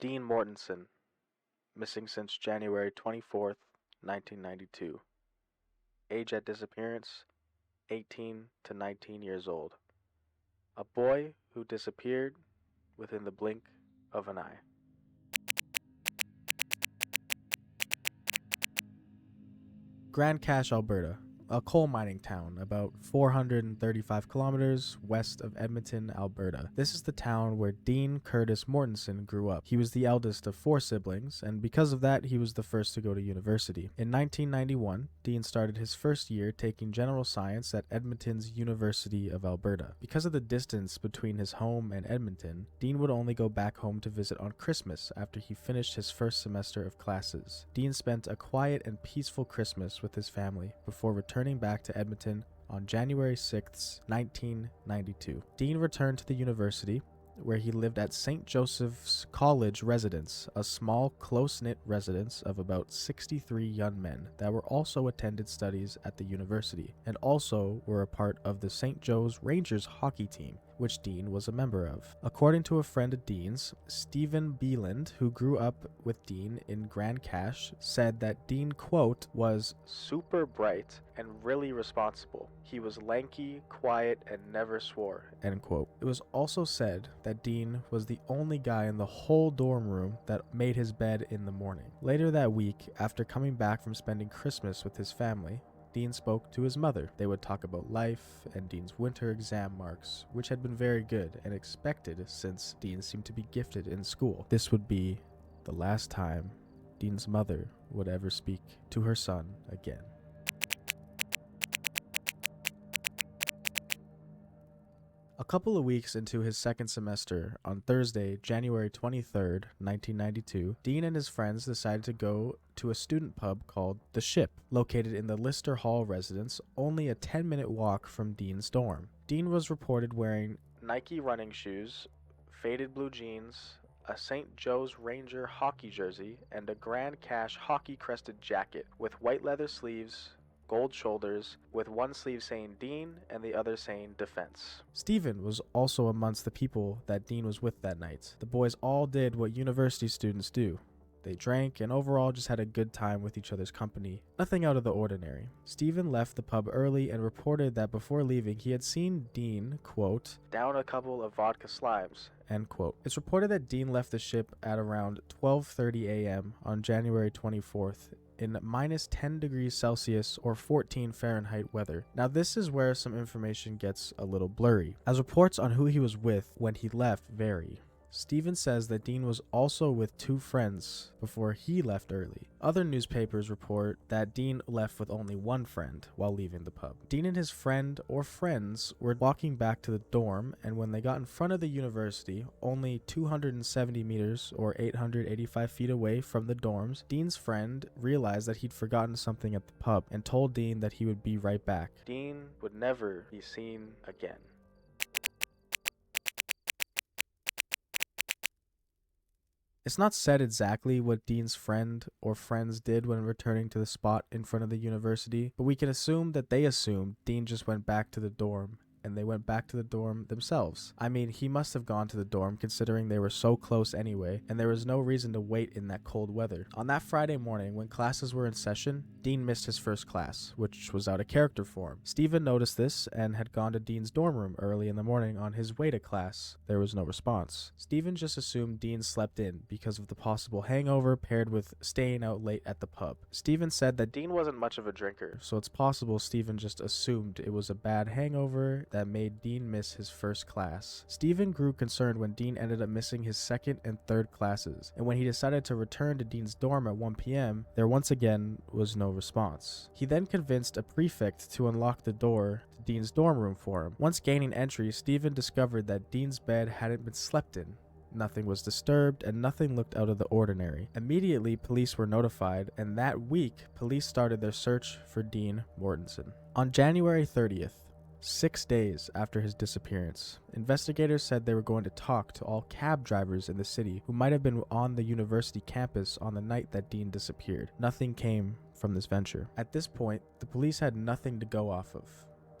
Dean Mortensen, missing since January 24th, 1992. Age at disappearance, 18 to 19 years old. A boy who disappeared within the blink of an eye. Grand Cache, Alberta, a coal mining town about 435 kilometers west of Edmonton, Alberta. This is the town where Dean Curtis Mortensen grew up. He was the eldest of 4 siblings, and because of that, he was the first to go to university. In 1991, Dean started his first year taking general science at Edmonton's University of Alberta. Because of the distance between his home and Edmonton, Dean would only go back home to visit on Christmas after he finished his first semester of classes. Dean spent a quiet and peaceful Christmas with his family before returning back to Edmonton on January 6, 1992. Dean returned to the university, where he lived at St. Joseph's College Residence, a small, close-knit residence of about 63 young men that were also attended studies at the university, and also were a part of the St. Joe's Rangers hockey team, which Dean was a member of. According to a friend of Dean's, Stephen Beeland, who grew up with Dean in Grand Cache, said that Dean, quote, was super bright and really responsible. He was lanky, quiet, and never swore, end quote. It was also said that Dean was the only guy in the whole dorm room that made his bed in the morning. Later that week, after coming back from spending Christmas with his family, Dean spoke to his mother. They would talk about life and Dean's winter exam marks, which had been very good and expected since Dean seemed to be gifted in school. This would be the last time Dean's mother would ever speak to her son again. A couple of weeks into his second semester, on Thursday, January 23rd, 1992, Dean and his friends decided to go to a student pub called The Ship, located in the Lister Hall residence, only a 10-minute walk from Dean's dorm. Dean was reported wearing Nike running shoes, faded blue jeans, a St. Joe's Ranger hockey jersey, and a Grand Cache hockey-crested jacket with white leather sleeves, gold shoulders, with one sleeve saying Dean and the other saying Defense. Stephen was also amongst the people that Dean was with that night. The boys all did what university students do. They drank and overall just had a good time with each other's company. Nothing out of the ordinary. Stephen left the pub early and reported that before leaving he had seen Dean, quote, down a couple of vodka slimes, end quote. It's reported that Dean left the ship at around 12:30 a.m. on January 24th in minus 10 degrees Celsius or 14 Fahrenheit weather. Now this is where some information gets a little blurry, as reports on who he was with when he left vary. Stephen says that Dean was also with 2 friends before he left early. Other newspapers report that Dean left with only 1 friend while leaving the pub. Dean and his friend or friends were walking back to the dorm, and when they got in front of the university, only 270 meters or 885 feet away from the dorms, Dean's friend realized that he'd forgotten something at the pub and told Dean that he would be right back. Dean would never be seen again. It's not said exactly what Dean's friend or friends did when returning to the spot in front of the university, but we can assume that they assumed Dean just went back to the dorm, and they went back to the dorm themselves. I mean, he must have gone to the dorm considering they were so close anyway, and there was no reason to wait in that cold weather. On that Friday morning, when classes were in session, Dean missed his first class, which was out of character for him. Stephen noticed this and had gone to Dean's dorm room early in the morning on his way to class. There was no response. Stephen just assumed Dean slept in because of the possible hangover paired with staying out late at the pub. Stephen said that Dean wasn't much of a drinker, so it's possible Stephen just assumed it was a bad hangover that made Dean miss his first class. Stephen grew concerned when Dean ended up missing his second and third classes, and when he decided to return to Dean's dorm at 1 p.m., there once again was no response. He then convinced a prefect to unlock the door to Dean's dorm room for him. Once gaining entry, Stephen discovered that Dean's bed hadn't been slept in. Nothing was disturbed and nothing looked out of the ordinary. Immediately, police were notified, and that week, police started their search for Dean Mortensen. On January 30th, 6 days after his disappearance, investigators said they were going to talk to all cab drivers in the city who might have been on the university campus on the night that Dean disappeared. Nothing came from this venture. At this point, the police had nothing to go off of.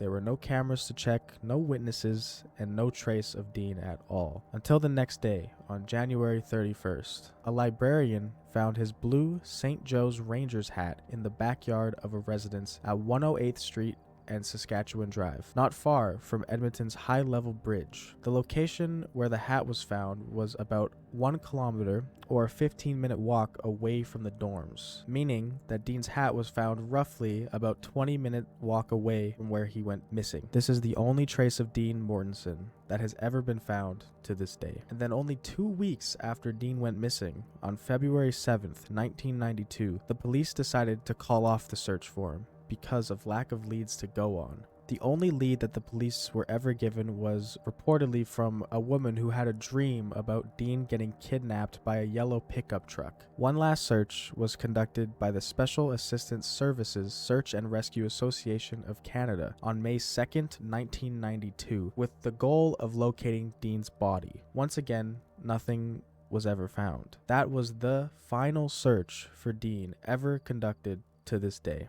There were no cameras to check, no witnesses, and no trace of Dean at all. Until the next day, on January 31st, a librarian found his blue St. Joe's Rangers hat in the backyard of a residence at 108th Street and Saskatchewan Drive, not far from Edmonton's high-level bridge. The location where the hat was found was about 1 kilometer or a 15-minute walk away from the dorms, meaning that Dean's hat was found roughly about 20-minute walk away from where he went missing. This is the only trace of Dean Mortensen that has ever been found to this day. And then only 2 weeks after Dean went missing, on February 7th, 1992, the police decided to call off the search for him because of lack of leads to go on. The only lead that the police were ever given was reportedly from a woman who had a dream about Dean getting kidnapped by a yellow pickup truck. One last search was conducted by the Special Assistance Services Search and Rescue Association of Canada on May 2nd, 1992, with the goal of locating Dean's body. Once again, nothing was ever found. That was the final search for Dean ever conducted to this day.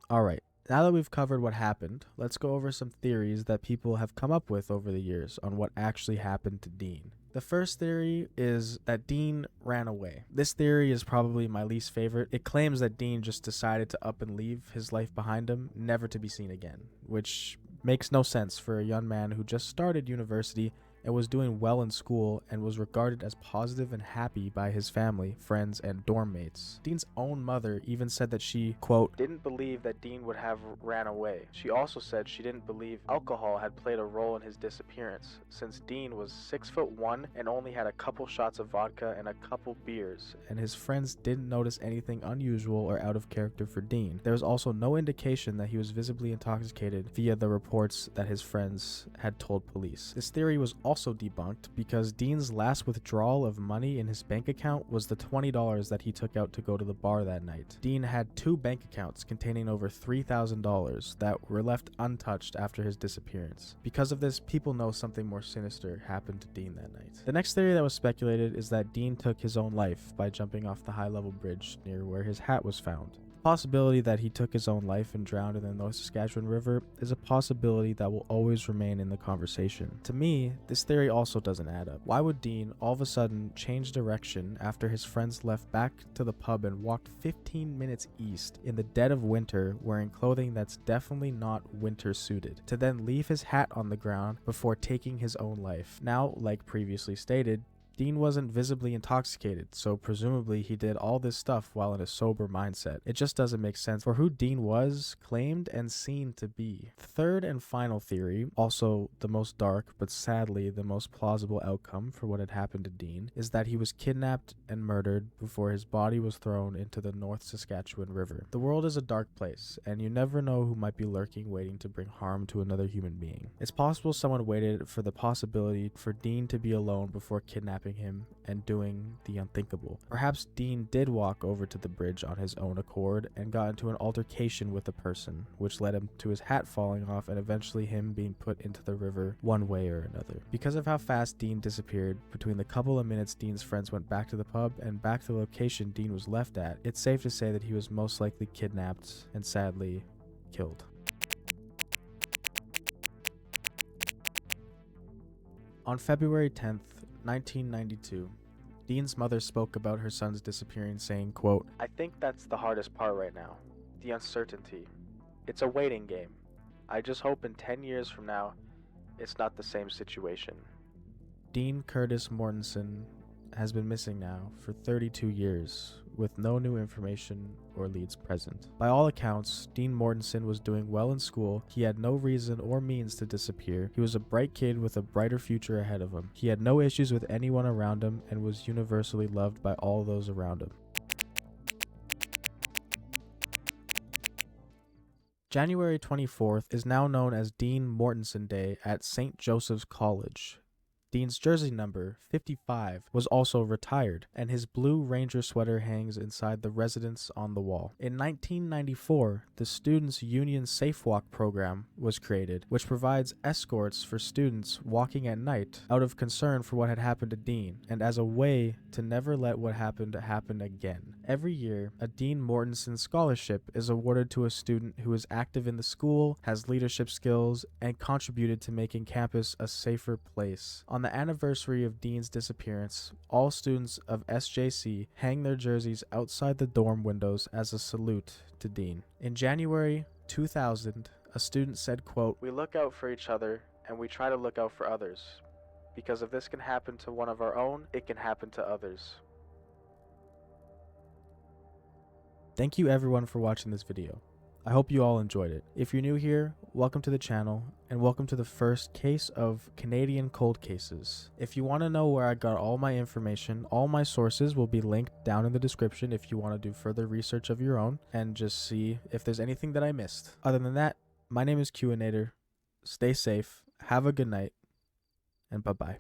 Alright, now that we've covered what happened, let's go over some theories that people have come up with over the years on what actually happened to Dean. The first theory is that Dean ran away. This theory is probably my least favorite. It claims that Dean just decided to up and leave his life behind him, never to be seen again, which makes no sense for a young man who just started university and was doing well in school and was regarded as positive and happy by his family, friends, and dorm mates. Dean's own mother even said that she, quote, didn't believe that Dean would have ran away. She also said she didn't believe alcohol had played a role in his disappearance, since Dean was 6'1" and only had a couple shots of vodka and a couple beers, and his friends didn't notice anything unusual or out of character for Dean. There was also no indication that he was visibly intoxicated via the reports that his friends had told police. This theory was also debunked because Dean's last withdrawal of money in his bank account was the $20 that he took out to go to the bar that night. Dean had 2 bank accounts containing over $3,000 that were left untouched after his disappearance. Because of this, people know something more sinister happened to Dean that night. The next theory that was speculated is that Dean took his own life by jumping off the high-level bridge near where his hat was found. The possibility that he took his own life and drowned in the North Saskatchewan River is a possibility that will always remain in the conversation. To me, this theory also doesn't add up. Why would Dean all of a sudden change direction after his friends left back to the pub and walked 15 minutes east in the dead of winter wearing clothing that's definitely not winter suited, to then leave his hat on the ground before taking his own life? Now, like previously stated, Dean wasn't visibly intoxicated, so presumably he did all this stuff while in a sober mindset. It just doesn't make sense for who Dean was, claimed, and seen to be. Third and final theory, also the most dark, but sadly the most plausible outcome for what had happened to Dean, is that he was kidnapped and murdered before his body was thrown into the North Saskatchewan River. The world is a dark place, and you never know who might be lurking waiting to bring harm to another human being. It's possible someone waited for the possibility for Dean to be alone before kidnapping him and doing the unthinkable. Perhaps Dean did walk over to the bridge on his own accord and got into an altercation with a person, which led him to his hat falling off and eventually him being put into the river one way or another. Because of how fast Dean disappeared, between the couple of minutes Dean's friends went back to the pub and back to the location Dean was left at, it's safe to say that he was most likely kidnapped and sadly killed. On February 10th, 1992, Dean's mother spoke about her son's disappearing, saying, quote, I think that's the hardest part right now. The uncertainty. It's a waiting game. I just hope in 10 years from now, it's not the same situation. Dean Curtis Mortensen has been missing now for 32 years, with no new information or leads present. By all accounts, Dean Mortensen was doing well in school. He had no reason or means to disappear. He was a bright kid with a brighter future ahead of him. He had no issues with anyone around him and was universally loved by all those around him. January 24th is now known as Dean Mortensen Day at St. Joseph's College. Dean's jersey number, 55, was also retired, and his blue Ranger sweater hangs inside the residence on the wall. In 1994, the Students' Union Safe Walk program was created, which provides escorts for students walking at night out of concern for what had happened to Dean, and as a way to never let what happened happen again. Every year, a Dean Mortensen Scholarship is awarded to a student who is active in the school, has leadership skills, and contributed to making campus a safer place. On the anniversary of Dean's disappearance, all students of SJC hang their jerseys outside the dorm windows as a salute to Dean. In January 2000, a student said, quote, "We look out for each other, and we try to look out for others. Because if this can happen to one of our own, it can happen to others." Thank you everyone for watching this video. I hope you all enjoyed it. If you're new here, welcome to the channel, and welcome to the first case of Canadian cold cases. If you want to know where I got all my information, all my sources will be linked down in the description if you want to do further research of your own and just see if there's anything that I missed. Other than that, my name is Qanator. Stay safe, have a good night, and bye-bye.